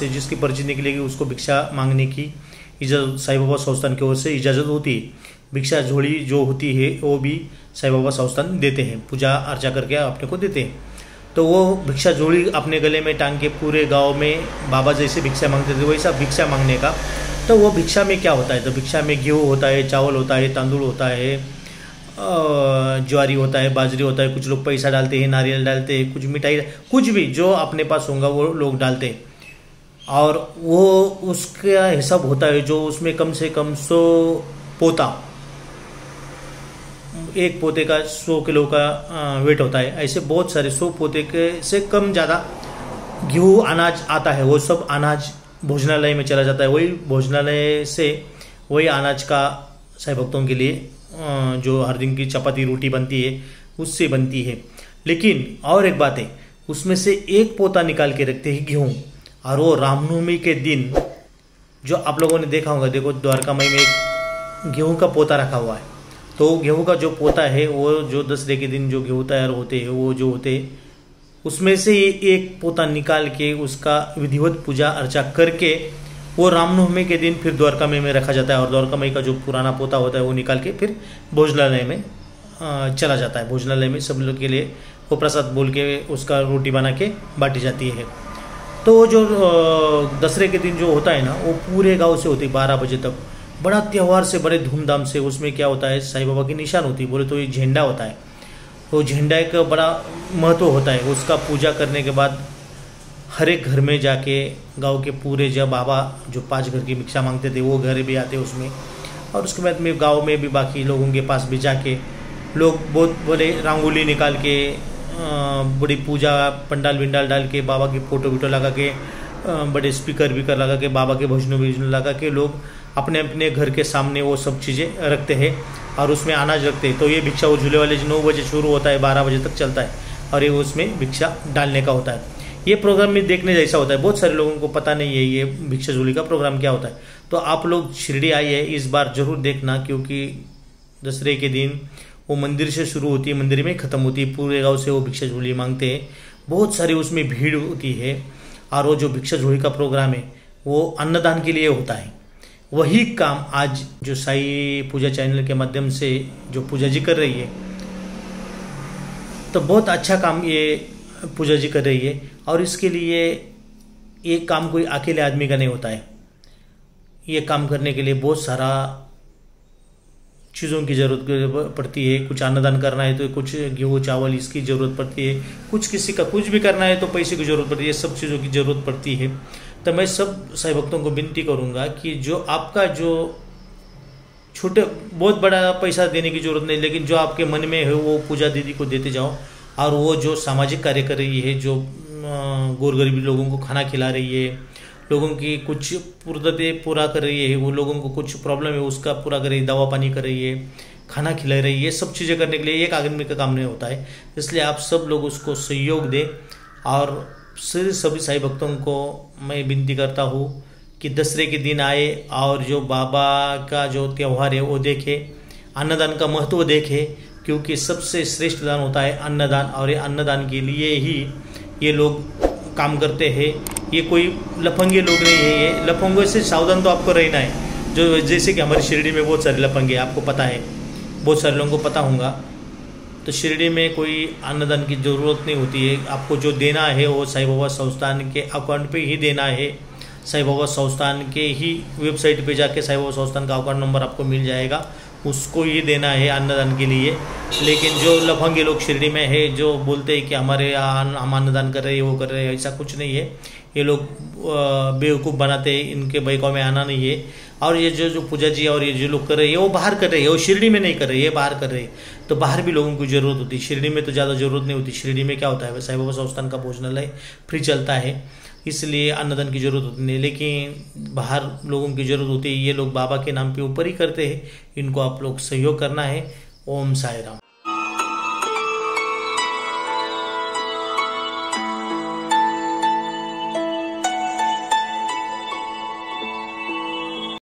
से जिसकी पर्ची निकलेगी उसको भिक्षा मांगने की इजाज़त साईं बाबा संस्थान की ओर से इजाज़त होती है। भिक्षा झोली जो होती है वो भी साईं बाबा संस्थान देते हैं, पूजा अर्चा करके अपने को देते हैं। तो वो भिक्षा झोली अपने गले में टांग के पूरे गांव में बाबा जैसे भिक्षा मांगते थे वैसा भिक्षा मांगने का। तो वो भिक्षा में क्या होता है, तो भिक्षा में गेहूँ होता है, चावल होता है, तांदूल होता है, ज्वारी होता है, बाजरी होता है, कुछ लोग पैसा डालते हैं, नारियल डालते हैं, कुछ मिठाई, कुछ भी जो अपने पास होगा वो लोग डालते हैं। और वो उसका हिसाब होता है जो उसमें कम से कम 100 पोता, एक पोते का 100 किलो का वेट होता है। ऐसे बहुत सारे 100 पोते के से कम ज़्यादा गेहूँ अनाज आता है। वो सब अनाज भोजनालय में चला जाता है। वही भोजनालय से वही अनाज का साईं भक्तों के लिए जो हर दिन की चपाती रोटी बनती है उससे बनती है। लेकिन और एक बात है, उसमें से एक पोता निकाल के रखते हैं गेहूँ, और वो रामनवमी के दिन जो आप लोगों ने देखा होगा, देखो द्वारकामाई में एक गेहूँ का पोता रखा हुआ है। तो गेहूँ का जो पोता है वो जो दसरे के दिन जो गेहूँ तैयार होते हैं वो जो होते हैं उसमें से एक पोता निकाल के उसका विधिवत पूजा अर्चा करके वो रामनवमी के दिन फिर द्वारकामाई में रखा जाता है। और द्वारकामाई का जो पुराना पोता होता है वो निकाल के फिर भोजनालय में चला जाता है। भोजनालय में सब लोग के लिए वो प्रसाद बोल के उसका रोटी बना के बांटी जाती है। तो वो जो दसरे के दिन जो होता है ना वो पूरे गांव से होती है 12 बजे तक, बड़ा त्यौहार से बड़े धूमधाम से। उसमें क्या होता है, साईं बाबा की निशान होती है, बोले तो ये झंडा होता है। तो झंडा एक बड़ा महत्व होता है। उसका पूजा करने के बाद हर एक घर में जाके गांव के पूरे जब बाबा जो 5 घर की भिक्षा मांगते थे वो घर भी आते उसमें। और उसके बाद में गांव में भी बाकी लोगों के पास भी जाके लोग बहुत बड़े रंगोली निकाल के बड़ी पूजा पंडाल विंडाल डाल के बाबा की फोटो वीटो लगा के बड़े स्पीकर वीकर लगा के बाबा के भजनों विजनों लगा के लोग अपने अपने घर के सामने वो सब चीज़ें रखते हैं और उसमें अनाज रखते हैं। तो ये भिक्षा वो झूले वाले 9 बजे शुरू होता है, 12 बजे तक चलता है और ये उसमें भिक्षा डालने का होता है। ये प्रोग्राम में देखने जैसा होता है। बहुत सारे लोगों को पता नहीं है ये भिक्षा झोली का प्रोग्राम क्या होता है। तो आप लोग शिरडी आइए, इस बार जरूर देखना, क्योंकि दसरे के दिन वो मंदिर से शुरू होती है, मंदिर में ख़त्म होती है। पूरे गांव से वो भिक्षा झोली मांगते हैं, बहुत सारी उसमें भीड़ होती है। और वो जो भिक्षा झोली का प्रोग्राम है वो अन्नदान के लिए होता है। वही काम आज जो साई पूजा चैनल के माध्यम से जो पूजा जी कर रही है, तो बहुत अच्छा काम ये पूजा जी कर रही है। और इसके लिए ये काम कोई अकेले आदमी का नहीं होता है। ये काम करने के लिए बहुत सारा चीज़ों की ज़रूरत पड़ती है। कुछ अन्नदान करना है तो कुछ गेहूँ चावल इसकी ज़रूरत पड़ती है, कुछ किसी का कुछ भी करना है तो पैसे की ज़रूरत पड़ती है, सब चीज़ों की ज़रूरत पड़ती है। तो मैं सब साईं भक्तों को विनती करूँगा कि जो आपका जो छोटे बहुत बड़ा पैसा देने की ज़रूरत नहीं, लेकिन जो आपके मन में है वो पूजा दीदी को देते जाओ। और वो जो सामाजिक कार्य कर रही है, जो गौर गरीब लोगों को खाना खिला रही है, लोगों की कुछ पूर्णतें पूरा कर रही है, वो लोगों को कुछ प्रॉब्लम है उसका पूरा कर रही है, दवा पानी कर रही है, खाना खिला रही है, सब चीज़ें करने के लिए एक आदमी का काम नहीं होता है। इसलिए आप सब लोग उसको सहयोग दें। और सभी साईं भक्तों को मैं विनती करता हूँ कि दसरे के दिन आए और जो बाबा का जो त्यौहार है वो देखे, अन्नदान का महत्व देखे, क्योंकि सबसे श्रेष्ठ दान होता है अन्नदान। और ये अन्नदान के लिए ही ये लोग काम करते हैं। ये कोई लफंगे लोग नहीं है। ये लफंगों से सावधान तो आपको रहना है। जो जैसे कि हमारी शिरडी में बहुत सारे लफंगे आपको पता है, बहुत सारे लोगों को पता होगा। तो शिरडी में कोई अन्नदान की ज़रूरत नहीं होती है। आपको जो देना है वो साईं बाबा संस्थान के अकाउंट पे ही देना है। साईं बाबा संस्थान के ही वेबसाइट पे जाके साईं बाबा संस्थान का अकाउंट नंबर आपको मिल जाएगा, उसको ही देना है अन्नदान के लिए। लेकिन जो लफंगे लोग शिरडी में है जो बोलते हैं कि हमारे यहाँ हम अन्नदान कर रहे हैं वो कर रहे हैं, ऐसा कुछ नहीं है। ये लोग बेवकूफ़ बनाते हैं, इनके बहकावे में आना नहीं है। और ये जो पूजा जी और ये जो लोग कर रहे हैं वो बाहर कर रहे हैं, वो शिरडी में नहीं कर रहे, ये बाहर कर रहे हैं। तो बाहर भी लोगों को ज़रूरत होती है, शिरडी में तो ज़्यादा ज़रूरत नहीं होती। शिरडी में क्या होता है, साईं बाबा संस्थान का भोजनालय फ्री चलता है, इसलिए अन्नदान की जरूरत होती नहीं। लेकिन बाहर लोगों की जरूरत होती है। ये लोग बाबा के नाम पे ऊपर ही करते हैं, इनको आप लोग सहयोग करना है। ओम साई राम।